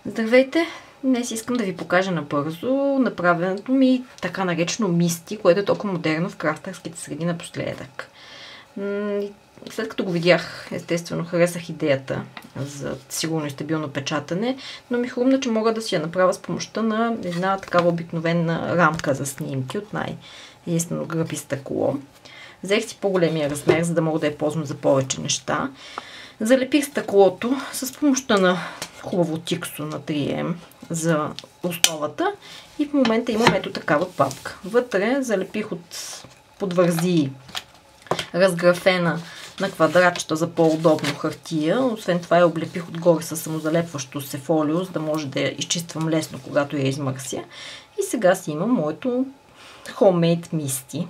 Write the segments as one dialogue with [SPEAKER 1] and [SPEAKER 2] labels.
[SPEAKER 1] Здравейте! Днес искам да ви покажа набързо направенето ми така наречено мисти, което е толкова модерно в крафтърските среди напоследък. След като го видях, естествено харесах идеята за сигурно и стабилно печатане, но ми хрумна, че мога да си я направя с помощта на една такава обикновена рамка за снимки от единствено гръб и стъкло. Взех си по-големия размер, за да мога да я ползвам за повече неща. Залепих стъклото с помощта на хубаво тиксо на 3M за основата и в момента имам ето такава папка. Вътре залепих от подвързии разграфена на квадратчета за по-удобно хартия. Освен това я облепих отгоре с самозалепващо се фолио, за да може да я изчиствам лесно, когато я измърся. И сега си имам моето homemade мисти.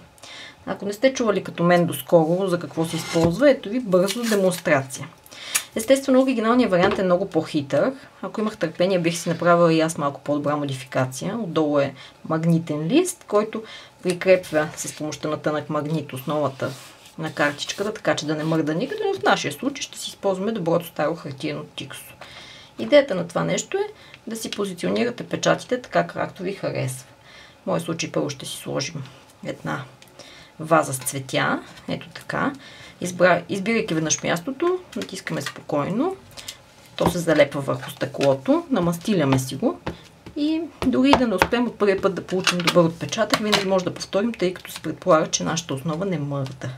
[SPEAKER 1] Ако не сте чували като мен доскоро за какво се използва, ето ви бързо демонстрация. Естествено, оригиналният вариант е много по-хитър. Ако имах търпение, бих си направила и аз малко по-добра модификация. Отдолу е магнитен лист, който прикрепва с помощта на тънък магнит основата на картичката, така че да не мърда никъде, но в нашия случай ще си използваме доброто старо хартиено тиксо. Идеята на това нещо е да си позиционирате печатите така, както ви харесва. В моя случай първо ще си сложим една ваза с цветя, ето така. Избирайки веднъж мястото, натискаме спокойно, то се залепва върху стъклото, намастиляме си го и дори да не успеем от първия път да получим добър отпечатък, винаги може да повторим, тъй като се предполага, че нашата основа не мърда.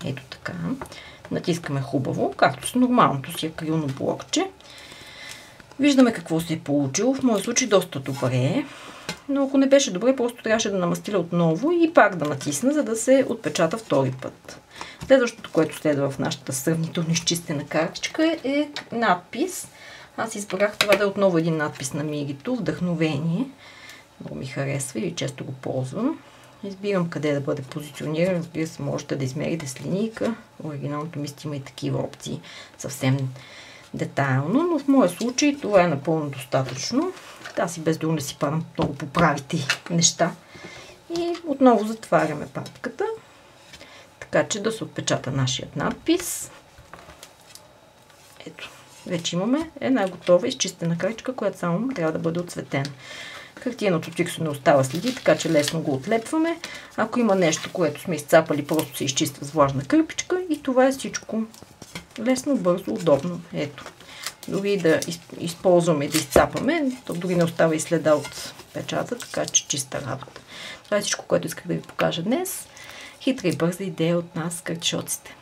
[SPEAKER 1] Ето така. Натискаме хубаво, както с нормалното си акрилно блокче. Виждаме какво се е получило. В моя случай доста добре. Но ако не беше добре, просто трябваше да намастиля отново и пак да натисна, за да се отпечата втори път. Следващото, което следва в нашата сравнително изчистена картичка е надпис. Аз избрах това да е отново един надпис на Мирито, вдъхновение. Много ми харесва и често го ползвам. Избирам къде да бъде позициониран. Разбира се, можете да измерите с линийка. Оригиналното мисти има и такива опции съвсем детайлно, но в моя случай това е напълно достатъчно. Аз и без друго не си падам много поправите неща. И отново затваряме папката, така че да се отпечата нашият надпис. Ето, вече имаме една готова изчистена картичка, която само трябва да бъде отцветена. Хартиеното тиксо не остава следи, така че лесно го отлепваме. Ако има нещо, което сме изцапали, просто се изчиства с влажна кърпичка и това е всичко. Лесно, бързо, удобно. Ето. Дори да използваме и да изцапаме, то дори не остава и следа от печата, така че чиста работа. Това е всичко, което исках да ви покажа днес. Хитра и бърза идея от нас, картишоците.